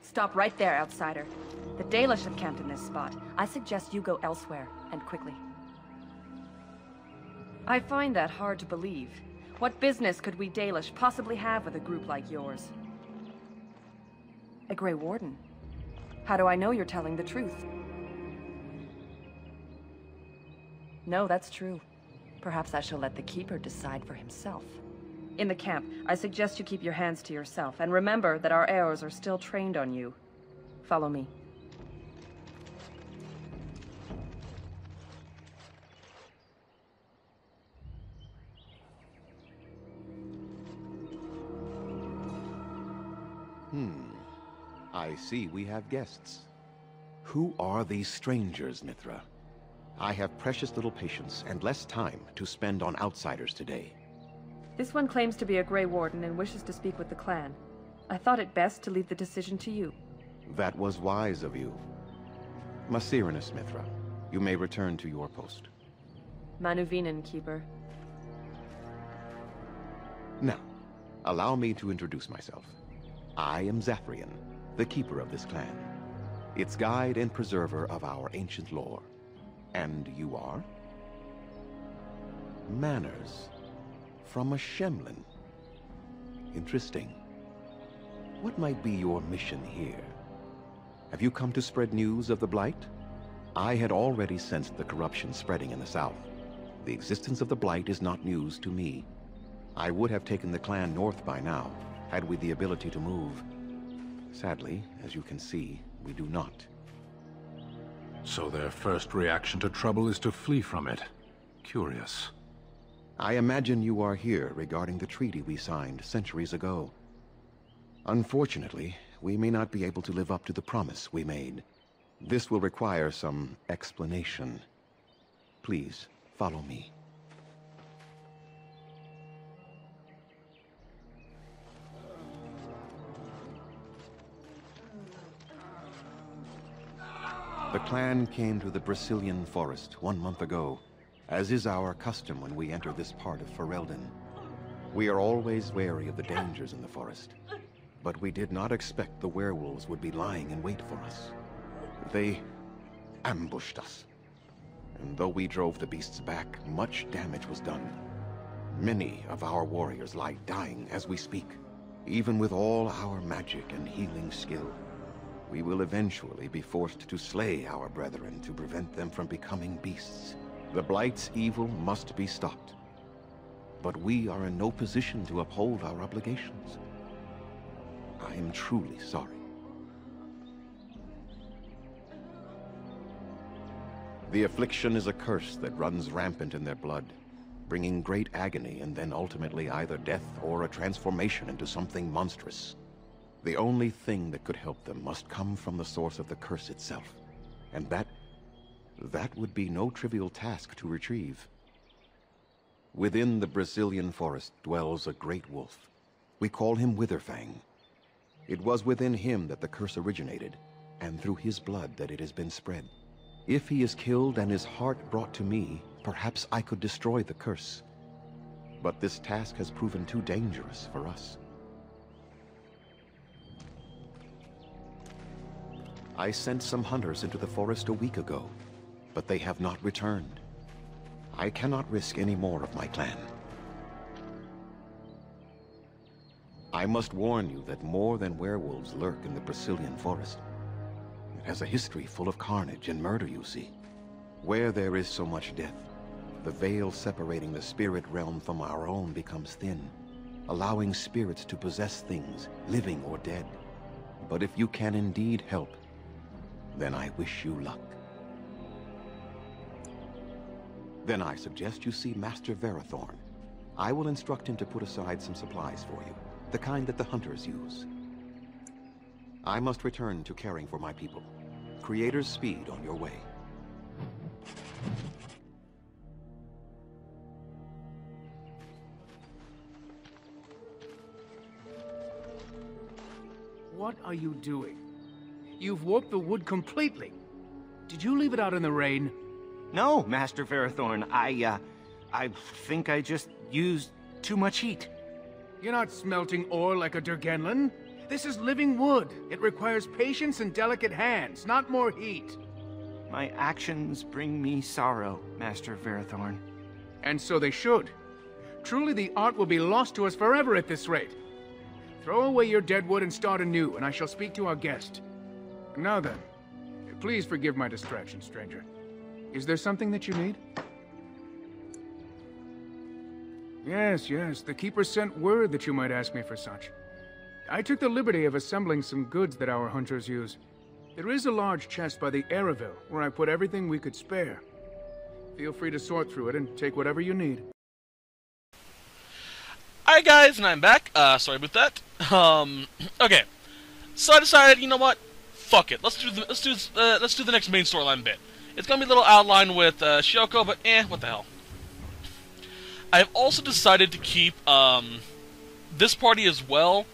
Stop right there, outsider. The Dalish have camped in this spot. I suggest you go elsewhere, and quickly. I find that hard to believe. What business could we Dalish possibly have with a group like yours? A Grey Warden? How do I know you're telling the truth? No, that's true. Perhaps I shall let the Keeper decide for himself. In the camp, I suggest you keep your hands to yourself, and remember that our arrows are still trained on you. Follow me. I see we have guests. Who are these strangers, Mithra? I have precious little patience and less time to spend on outsiders today. This one claims to be a Grey Warden and wishes to speak with the clan. I thought it best to leave the decision to you. That was wise of you. Masirinus, Mithra, you may return to your post. Manuvinen, Keeper. Now, allow me to introduce myself. I am Zathrian, the keeper of this clan, its guide and preserver of our ancient lore. And you are? Manners. From a Shemlin. Interesting. What might be your mission here? Have you come to spread news of the Blight? I had already sensed the corruption spreading in the south. The existence of the Blight is not news to me. I would have taken the clan north by now, had we the ability to move. Sadly, as you can see, we do not. So their first reaction to trouble is to flee from it. Curious. I imagine you are here regarding the treaty we signed centuries ago. Unfortunately, we may not be able to live up to the promise we made. This will require some explanation. Please, follow me. The clan came to the Brazilian forest 1 month ago, as is our custom when we enter this part of Ferelden. We are always wary of the dangers in the forest, but we did not expect the werewolves would be lying in wait for us. They ambushed us, and though we drove the beasts back, much damage was done. Many of our warriors lie dying as we speak, even with all our magic and healing skill. We will eventually be forced to slay our brethren to prevent them from becoming beasts. The Blight's evil must be stopped. But we are in no position to uphold our obligations. I am truly sorry. The affliction is a curse that runs rampant in their blood, bringing great agony and then ultimately either death or a transformation into something monstrous. The only thing that could help them must come from the source of the curse itself. And that would be no trivial task to retrieve. Within the Brazilian forest dwells a great wolf. We call him Witherfang. It was within him that the curse originated, and through his blood that it has been spread. If he is killed and his heart brought to me, perhaps I could destroy the curse. But this task has proven too dangerous for us. I sent some hunters into the forest a week ago, but they have not returned. I cannot risk any more of my clan. I must warn you that more than werewolves lurk in the Brazilian forest. It has a history full of carnage and murder, you see. Where there is so much death, the veil separating the spirit realm from our own becomes thin, allowing spirits to possess things, living or dead. But if you can indeed help, then I wish you luck. Then I suggest you see Master Verathorn. I will instruct him to put aside some supplies for you, the kind that the hunters use. I must return to caring for my people. Creator's speed on your way. What are you doing? You've warped the wood completely. Did you leave it out in the rain? No, Master Verathorn. I think I just used too much heat. You're not smelting ore like a Durgenlin. This is living wood. It requires patience and delicate hands, not more heat. My actions bring me sorrow, Master Ferrothorn. And so they should. Truly, the art will be lost to us forever at this rate. Throw away your dead wood and start anew, and I shall speak to our guest. Now then, please forgive my distraction, stranger. Is there something that you need? Yes, the Keeper sent word that you might ask me for such. I took the liberty of assembling some goods that our hunters use. There is a large chest by the Araville, where I put everything we could spare. Feel free to sort through it and take whatever you need. Alright guys, and I'm back. Sorry about that. Okay. So I decided, you know what? Fuck it. Let's do the next main storyline bit. It's gonna be a little outline with Shoko, but what the hell. I've also decided to keep this party as well,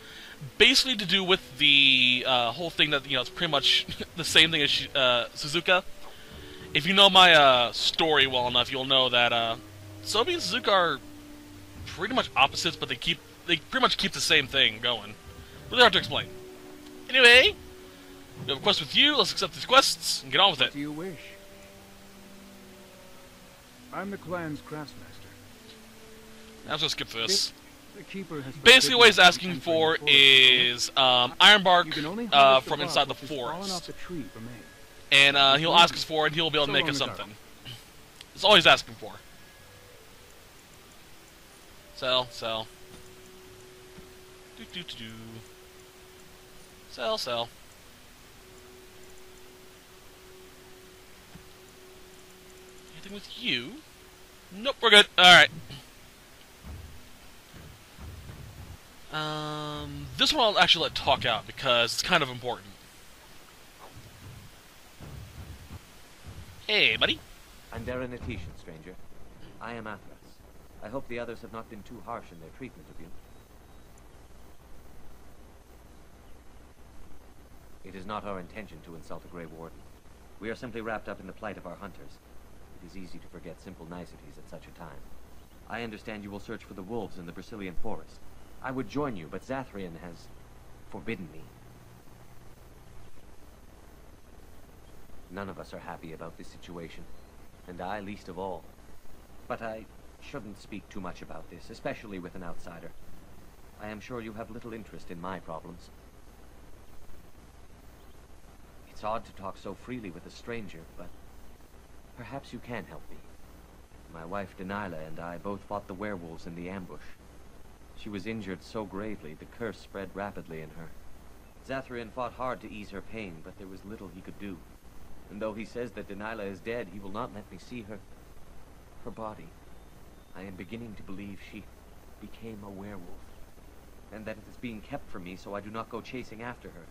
basically to do with the whole thing that, you know, it's pretty much the same thing as Suzuka. If you know my story well enough, you'll know that Sobi and Suzuka are pretty much opposites, but they pretty much keep the same thing going. Really hard to explain. Anyway, we have a quest with you. Let's accept these quests and get on with it. What do you wish? I'm the clan's craftsmaster. I'm just gonna skip through this. The Keeper has Basically, what he's asking for is iron bark from inside the forest, and he'll ask us for it, and he'll be able to make us something. That's all he's asking for. Sell. Do. Sell. Anything with you? Nope, we're good. Alright. This one I'll actually let talk out because it's kind of important. Hey, buddy. I'm Darren Atishan, stranger. I am Athras. I hope the others have not been too harsh in their treatment of you. It is not our intention to insult a Grey Warden. We are simply wrapped up in the plight of our hunters. It is easy to forget simple niceties at such a time. I understand you will search for the wolves in the Brazilian forest. I would join you, but Zathrian has forbidden me. None of us are happy about this situation, and I least of all. But I shouldn't speak too much about this, especially with an outsider. I am sure you have little interest in my problems. It's odd to talk so freely with a stranger, but perhaps you can help me. My wife Dalish and I both fought the werewolves in the ambush. She was injured so gravely, the curse spread rapidly in her. Zathrian fought hard to ease her pain, but there was little he could do. And though he says that Dalish is dead, he will not let me see her body. I am beginning to believe she became a werewolf, and that it is being kept from me so I do not go chasing after her.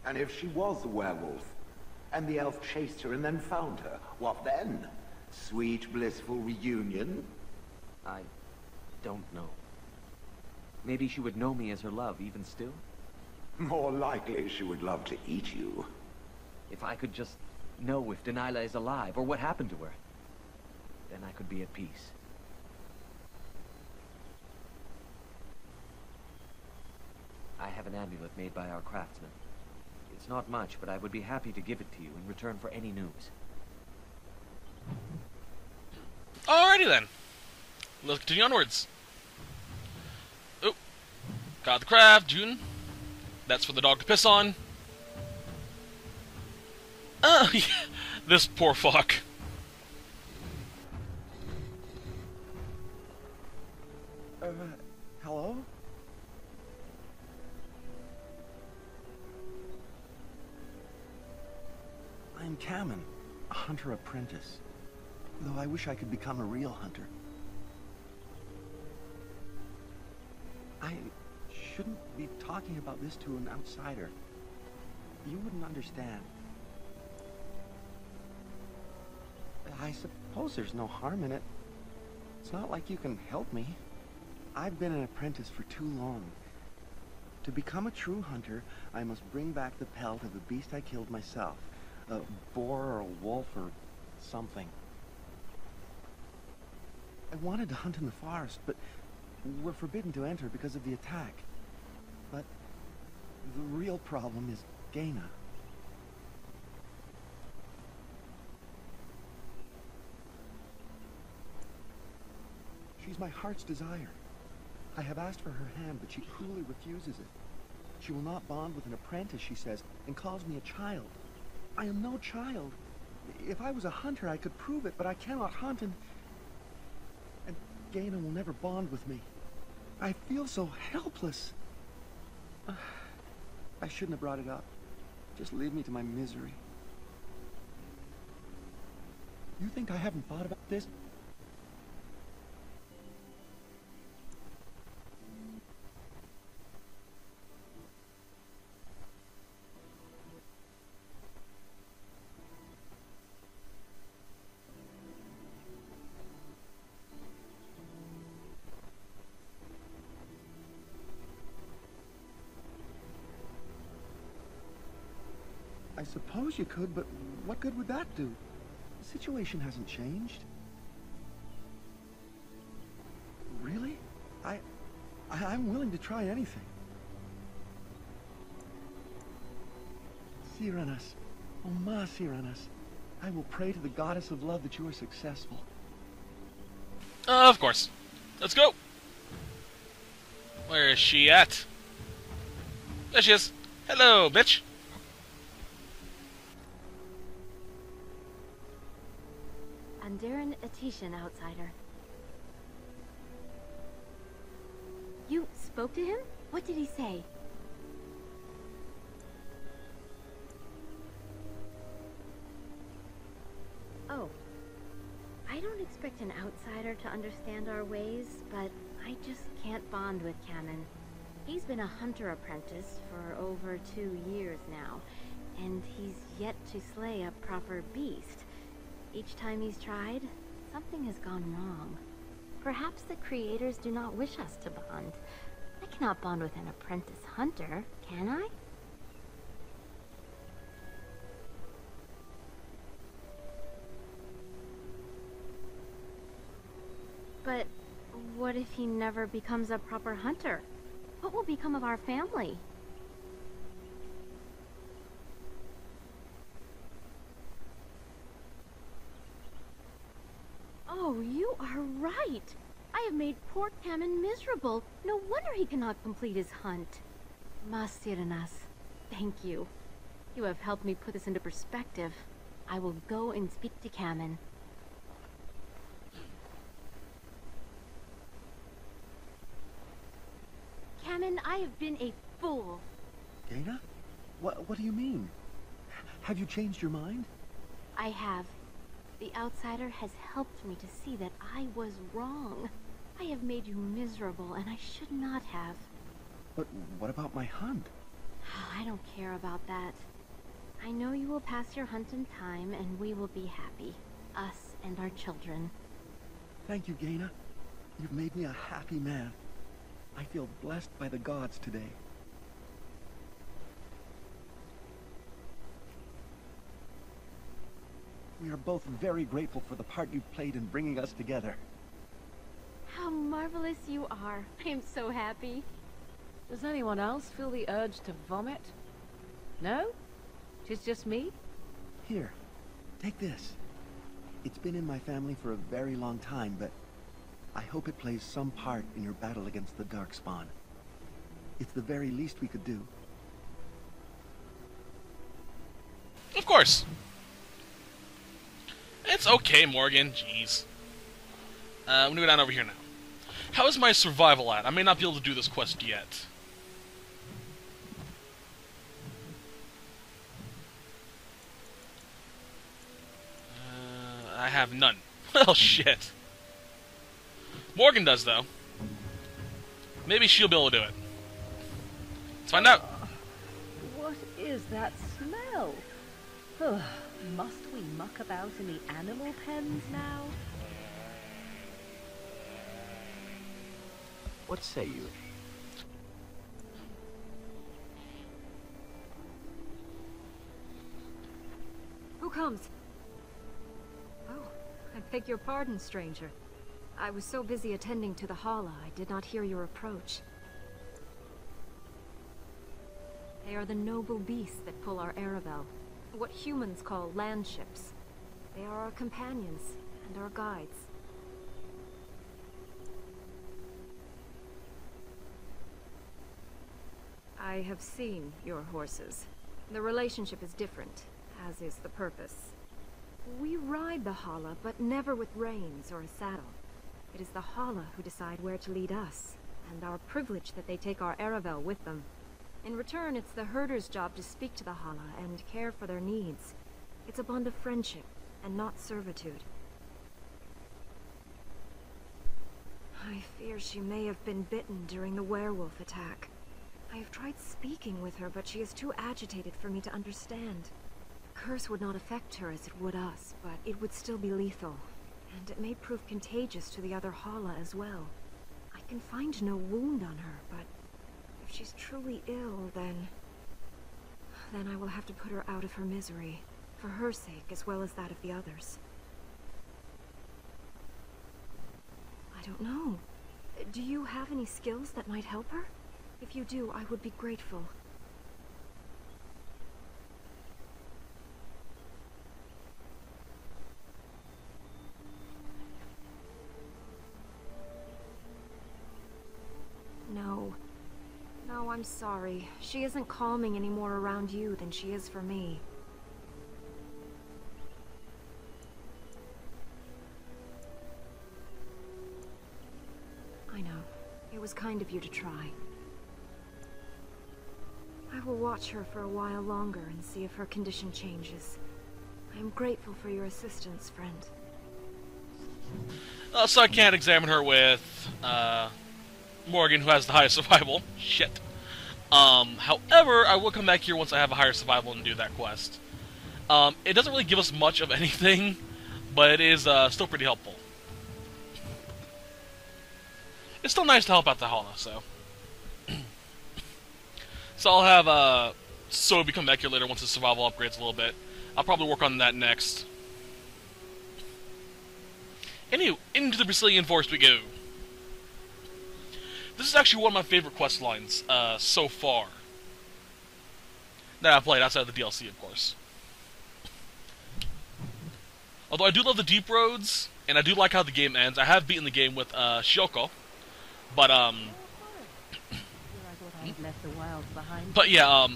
And if she was a werewolf, and the elf chased her and then found her, what then? Sweet, blissful reunion? I don't know. Maybe she would know me as her love, even still? More likely she would love to eat you. If I could just know if Dalish is alive, or what happened to her, then I could be at peace. I have an amulet made by our craftsman. It's not much, but I would be happy to give it to you in return for any news. Alrighty then. Let's continue onwards. Oh. Got the craft, June. That's for the dog to piss on. Oh, yeah. This poor fuck. Hello? I'm Kamen, a hunter apprentice. Though I wish I could become a real hunter. I shouldn't be talking about this to an outsider. You wouldn't understand. I suppose there's no harm in it. It's not like you can help me. I've been an apprentice for too long. To become a true hunter, I must bring back the pelt of the beast I killed myself. A boar or a wolf or something. I wanted to hunt in the forest, but we're forbidden to enter because of the attack. But problem is Gaina. She's my heart's desire. I have asked for her hand, but she cruelly refuses it. She will not bond with an apprentice, she says, and calls me a child. I am no child. If I was a hunter, I could prove it, but I cannot hunt, and Gaina will never bond with me. I feel so helpless. I shouldn't have brought it up. Just leave me to my misery. You think I haven't thought about this? I suppose you could, but what good would that do? The situation hasn't changed. Really? I'm willing to try anything. Cyranas, oh ma Cyranas, I will pray to the goddess of love that you are successful. Of course. Let's go. Where is she at? There she is. Hello, bitch. Darren Atishan, outsider. You spoke to him? What did he say? Oh. I don't expect an outsider to understand our ways, but I just can't bond with Kamen. He's been a hunter apprentice for over 2 years now, and he's yet to slay a proper beast. Each time he's tried, something has gone wrong. Perhaps the creators do not wish us to bond. I cannot bond with an apprentice hunter, can I? But what if he never becomes a proper hunter? What will become of our family? Oh, you are right. I have made poor Kamen miserable. No wonder he cannot complete his hunt. Masiranas, thank you. You have helped me put this into perspective. I will go and speak to Kamen. Kamen, I have been a fool. Gaina? What do you mean? Have you changed your mind? I have. The outsider has helped me to see that I was wrong. I have made you miserable, and I should not have. But what about my hunt? I don't care about that. I know you will pass your hunt in time, and we will be happy. Us and our children. Thank you, Gaina. You've made me a happy man. I feel blessed by the gods today. We are both very grateful for the part you've played in bringing us together. How marvelous you are. I am so happy. Does anyone else feel the urge to vomit? No? It's just me? Here, take this. It's been in my family for a very long time, but I hope it plays some part in your battle against the Darkspawn. It's the very least we could do. Of course. It's okay, Morgan. Jeez. I'm gonna go down over here now. How is my survival at? I may not be able to do this quest yet. I have none. Well, shit. Morgan does, though. Maybe she'll be able to do it. Let's find out. What is that smell? Must we muck about in the animal pens now? What say you? Who comes? Oh, I beg your pardon, stranger. I was so busy attending to the Hala, I did not hear your approach. They are the noble beasts that pull our Aravel, what humans call land ships. They are our companions and our guides. I have seen your horses. The relationship is different, as is the purpose. We ride the Hala, but never with reins or a saddle. It is the Hala who decide where to lead us, and our privilege that they take our Aravel with them. In return, it's the herder's job to speak to the Hala and care for their needs. It's a bond of friendship, and not servitude. I fear she may have been bitten during the werewolf attack. I have tried speaking with her, but she is too agitated for me to understand. The curse would not affect her as it would us, but it would still be lethal. And it may prove contagious to the other Hala as well. I can find no wound on her, but if she's truly ill, then I will have to put her out of her misery, for her sake as well as that of the others. I don't know. Do you have any skills that might help her? If you do, I would be grateful. No. No, I'm sorry. She isn't calming any more around you than she is for me. I know. It was kind of you to try. I will watch her for a while longer and see if her condition changes. I am grateful for your assistance, friend. So I can't examine her with Morgan, who has the highest survival. Shit. However, I will come back here once I have a higher survival and do that quest. It doesn't really give us much of anything, but it is still pretty helpful. It's still nice to help out the Hala, so. So I'll have Sobi come back here later once his survival upgrades a little bit. I'll probably work on that next. Anyway, into the Brazilian Forest we go. This is actually one of my favorite quest lines so far that I've played, outside of the DLC, of course. Although I do love the deep roads, and I do like how the game ends. I have beaten the game with Shoko, but yeah,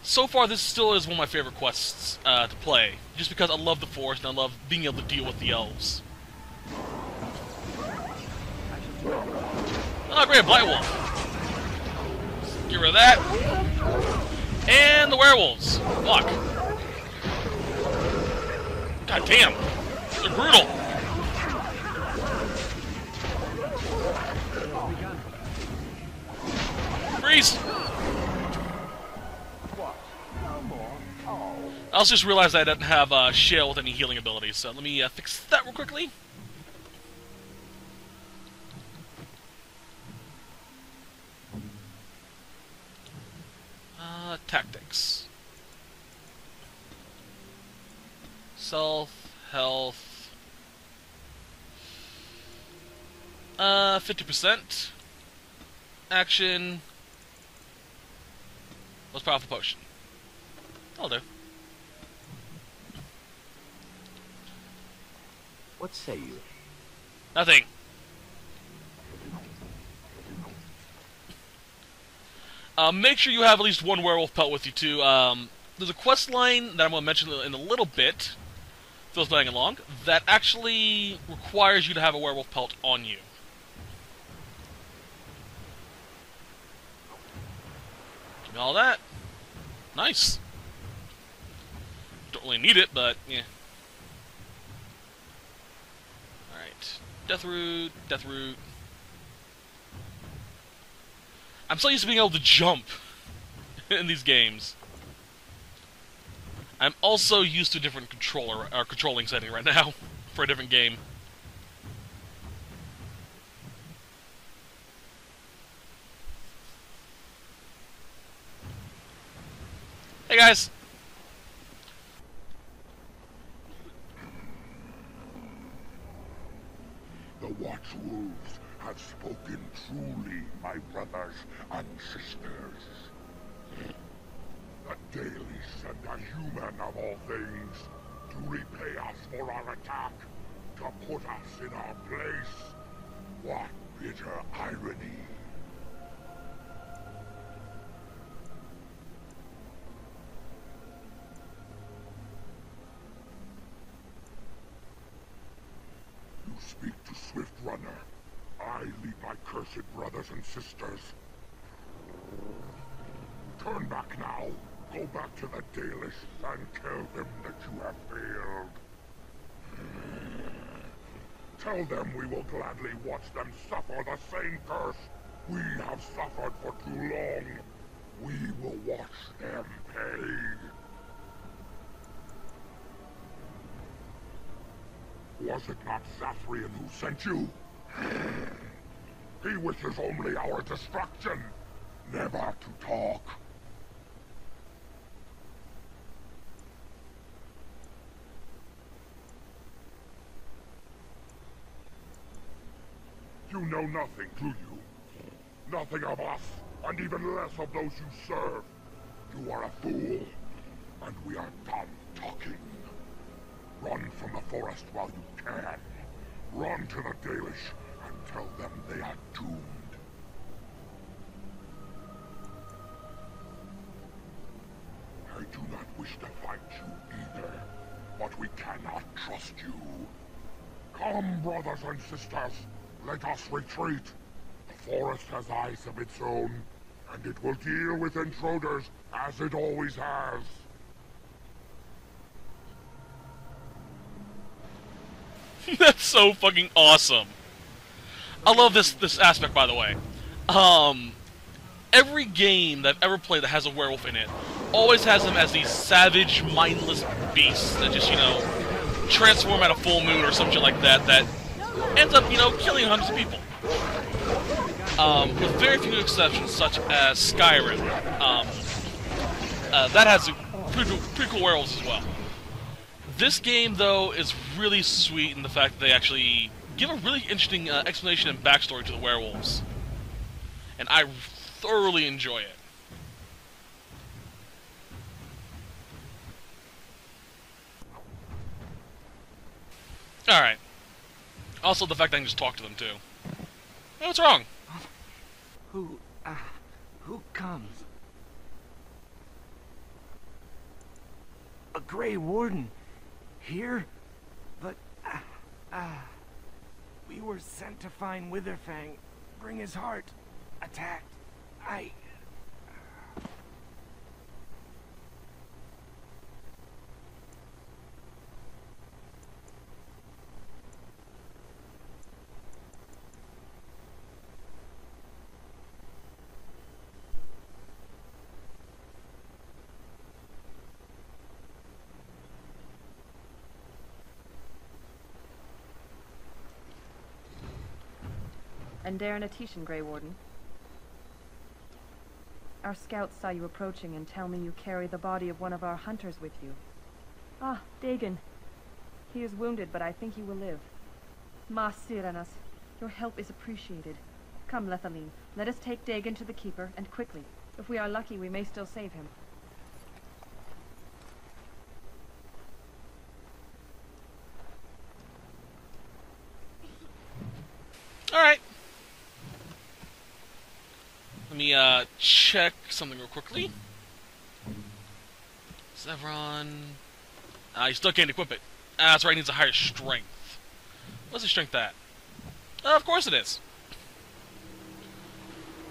so far this still is one of my favorite quests to play, just because I love the forest and I love being able to deal with the elves. Oh, great, Blight Wolf. Get rid of that. And the werewolves. Fuck. God damn. They're brutal. Freeze. I also just realized I didn't have Shale with any healing abilities, so let me fix that real quickly. Tactics. Self, health. 50%. Action. Most powerful potion. I'll do. What say you? Nothing. Make sure you have at least one werewolf pelt with you, too. There's a quest line that I'm going to mention in a little bit, for those playing along, that actually requires you to have a werewolf pelt on you. Give me all that. Nice. Don't really need it, but, yeah. Alright. Deathroot, Deathroot. I'm so used to being able to jump in these games. I'm also used to a different controlling setting right now for a different game. Hey guys. The Watchwolves have spoken truly, my brothers and sisters. things, to repay us for our attack, to put us in our place. What bitter irony. You speak to Swift Runner. I lead my cursed brothers and sisters. Turn back now. Go back to the Dalish and tell them that you have failed. Tell them we will gladly watch them suffer the same curse we have suffered for too long. We will watch them pay. Was it not Zathrian who sent you? He wishes only our destruction, never to talk. You know nothing, do you? Nothing of us, and even less of those you serve. You are a fool, and we are done talking. Run from the forest while you can. Run to the Dalish and tell them they are doomed. I do not wish to fight you either, but we cannot trust you. Come, brothers and sisters, let us retreat. The forest has eyes of its own, and it will deal with intruders as it always has. That's so fucking awesome. I love this aspect, by the way. Every game that I've ever played that has a werewolf in it always has them as these savage, mindless beasts that just, you know, transform at a full moon or something like that, that ends up, you know, killing hundreds of people. With very few exceptions, such as Skyrim. That has pretty cool werewolves as well. This game, though, is really sweet in the fact that they actually give a really interesting explanation and backstory to the werewolves. And I thoroughly enjoy it. Alright. Also, the fact that I can just talk to them, too. Hey, what's wrong? Who comes? A Grey Warden. Here? But, we were sent to find Witherfang, bring his heart, attacked. And Darren Atishan, Grey Warden. Our scouts saw you approaching and tell me you carry the body of one of our hunters with you. Ah, Dagon. He is wounded, but I think he will live. Ma Siranas, your help is appreciated. Come, Lethaline, let us take Dagon to the Keeper, and quickly. If we are lucky, we may still save him. Alright. Let me check something real quickly. Zevron. You still can't equip it. That's right, it needs a higher strength. What's the strength at? Of course it is.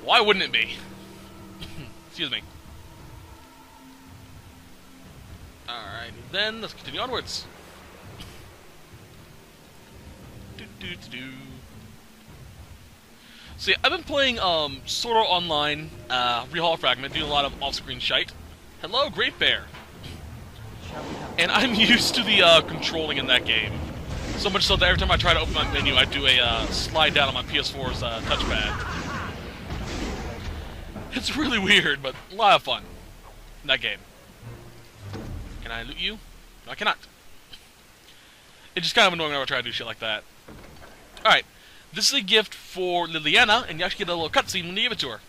Why wouldn't it be? Excuse me. Alright, then let's continue onwards. See, I've been playing Sword Art Online, Rehall Fragment, doing a lot of off-screen shite. Hello, Great Bear. And I'm used to the controlling in that game. So much so that every time I try to open my menu, I do a slide down on my PS4's touchpad. It's really weird, but a lot of fun in that game. Can I loot you? No, I cannot. It's just kind of annoying whenever I try to do shit like that. Alright. This is a gift for Liliana, and you actually get a little cutscene when you give it to her.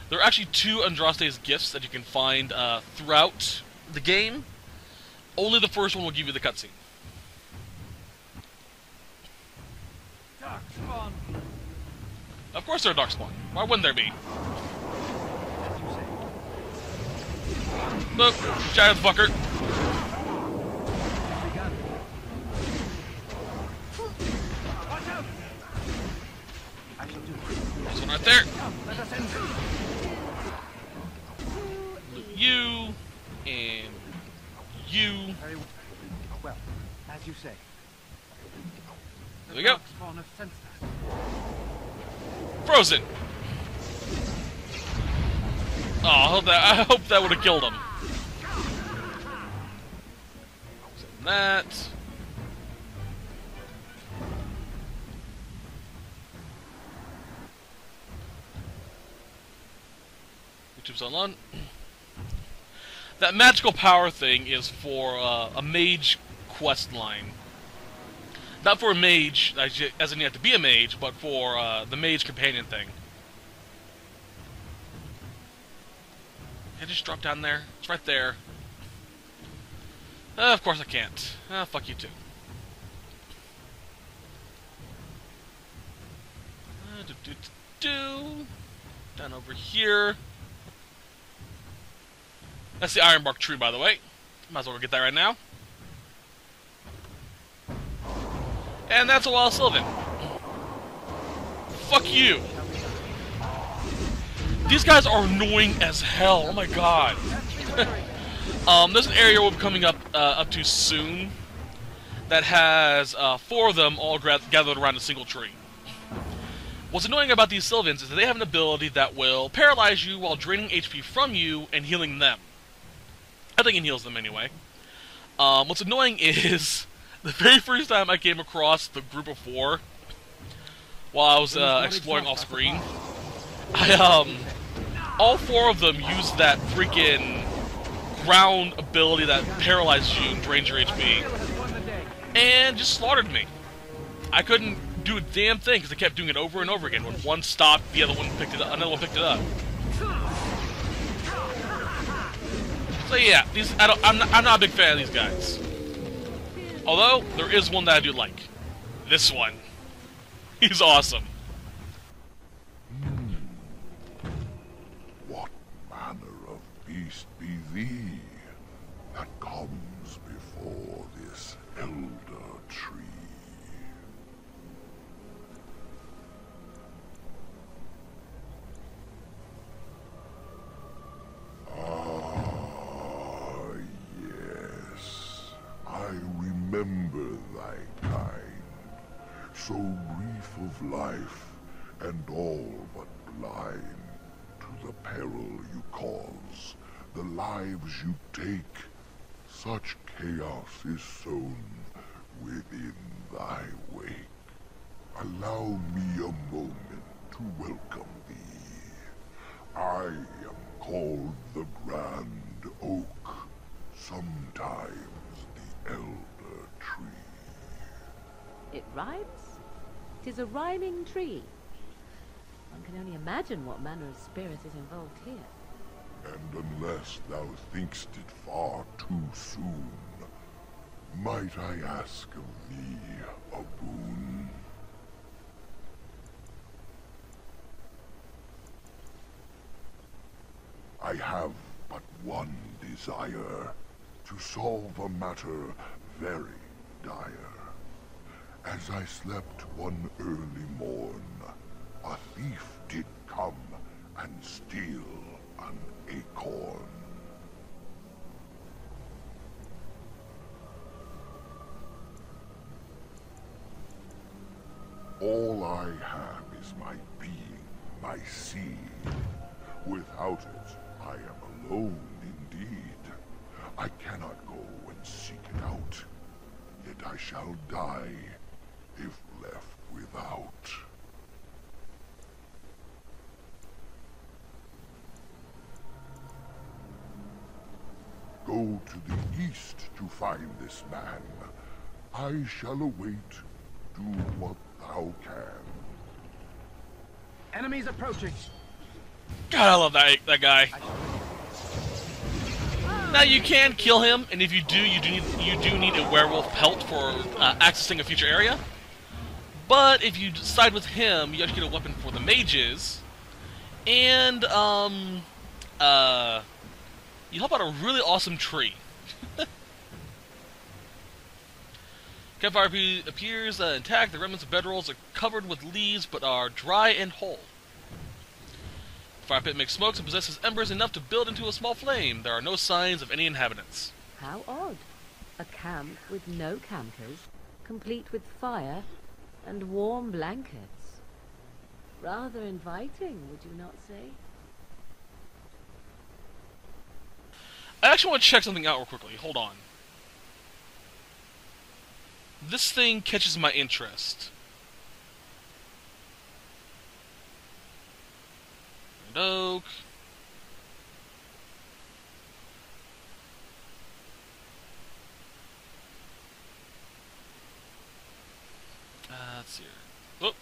There are actually 2 Andraste's gifts that you can find throughout the game, only the first one will give you the cutscene. Darkspawn. Of course they're Darkspawn. Why wouldn't there be? Look, giant fucker. There's one right there. You and you. Very well, as you say. There we go. Darkspawn have sensed us. Frozen. Oh, I hope that would have killed him. That. YouTube's online. That magical power thing is for a mage quest line. Not for a mage, as in you have to be a mage, but for the mage companion thing. Can I just drop down there? It's right there. Of course I can't. Fuck you too. Down over here. That's the Ironbark tree, by the way. Might as well get that right now. And that's a wild Sylvan. Fuck you. These guys are annoying as hell. Oh my god. There's an area we'll be coming up to soon that has 4 of them all gathered around a single tree. What's annoying about these Sylvans is that they have an ability that will paralyze you while draining HP from you and healing them. I think it heals them anyway. What's annoying is the very first time I came across the group of 4 while I was exploring off screen, all 4 of them used that freaking ground ability that paralyzes you and drains your HP, and just slaughtered me. I couldn't do a damn thing because they kept doing it over and over again. When one stopped, the other one picked it up. Another one picked it up. So yeah, I'm not a big fan of these guys. Although there is one that I do like. This one. He's awesome. What manner of beast be thee that comes before this elder tree? Ah, yes. I remember thy kind, so brief of life and all but blind to the peril you cause, the lives you take. Such chaos is sown within thy wake. Allow me a moment to welcome thee. I am called the Grand Oak, sometimes the Elder Tree. It rhymes? 'Tis a rhyming tree. One can only imagine what manner of spirit is involved here. And unless thou thinkst it far too soon, might I ask of thee a boon? I have but one desire, to solve a matter very dire. As I slept one early morn, a thief did come and steal an acorn. All I have is my being, my seed. Without it, I am alone indeed. I cannot go and seek it out, yet I shall die if left without. Go to the east to find this man. I shall await. Do what thou can. Enemies approaching. God, I love that guy. Now you can kill him, and if you do, you do need a werewolf pelt for accessing a future area. But if you side with him, you actually get a weapon for the mages, and you help out a really awesome tree. Campfire appears intact. The remnants of bedrolls are covered with leaves, but are dry and whole. Fire pit makes smokes and possesses embers enough to build into a small flame. There are no signs of any inhabitants. How odd. A camp with no campers, complete with fire and warm blankets. Rather inviting, would you not say? I actually want to check something out real quickly. Hold on. This thing catches my interest. Oak. Let's see here. Oh.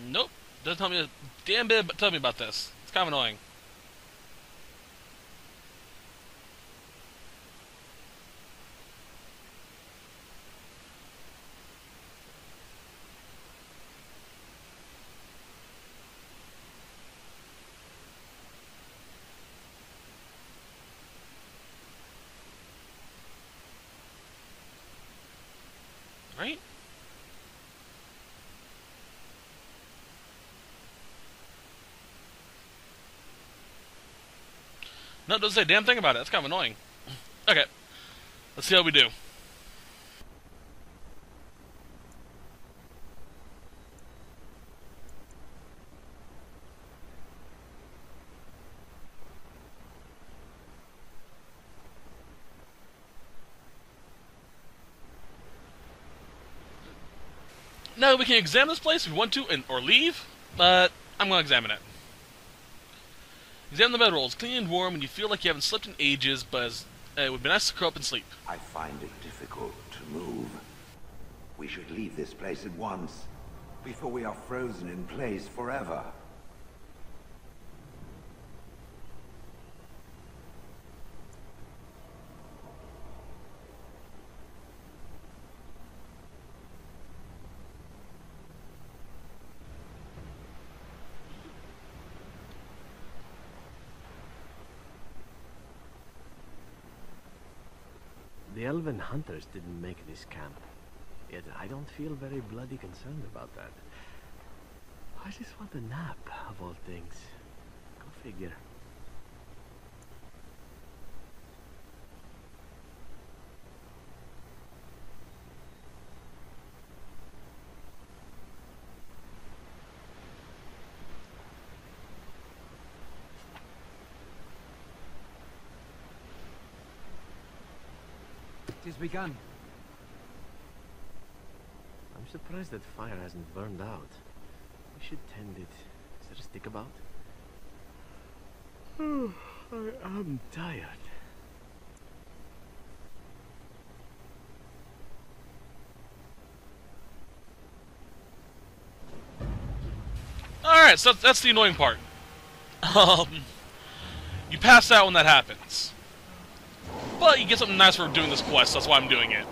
Nope. Doesn't tell me a damn bit, but tell me about this. It's kind of annoying. Right? No, it doesn't say a damn thing about it. That's kind of annoying. Okay. Let's see how we do. No, we can examine this place if we want to, or leave, but I'm going to examine it. Examine the bedrolls, clean and warm, and you feel like you haven't slept in ages, but it would be nice to curl up and sleep. I find it difficult to move. We should leave this place at once, before we are frozen in place forever. The elven hunters didn't make this camp, yet I don't feel very bloody concerned about that. I just want a nap, of all things. Go figure. It is begun. I'm surprised that fire hasn't burned out. We should tend it. Is there a stick about? Oh, I am tired. Alright, so that's the annoying part. You pass out when that happens. But you get something nice for doing this quest, that's why I'm doing it.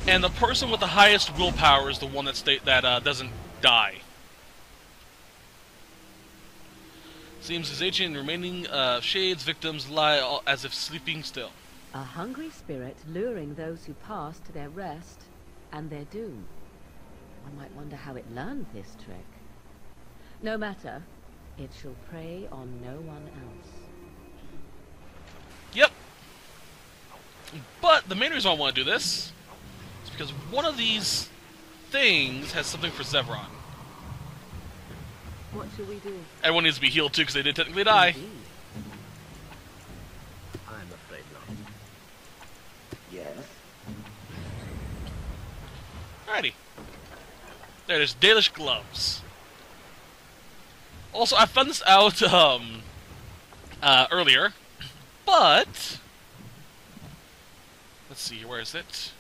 And the person with the highest willpower is the one that doesn't die. Seems his ancient and remaining shades victims lie as if sleeping still. A hungry spirit luring those who pass to their rest and their doom. One might wonder how it learned this trick. No matter, it shall prey on no one else. Yep. But the main reason I want to do this is because one of these things has something for Zevron. What should we do? Everyone needs to be healed too, because they did technically die. I'm afraid not. Yes? Alrighty. There it is, Dalish gloves. Also, I found this out, earlier, but... Let's see, where is it?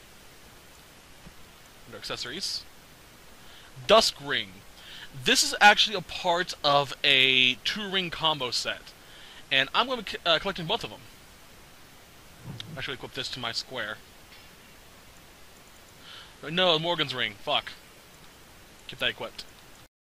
Under accessories. Dusk Ring. This is actually a part of a 2-ring combo set. And I'm going to be collecting both of them. Actually equip this to my square. No, Morgan's ring. Fuck. Keep that equipped.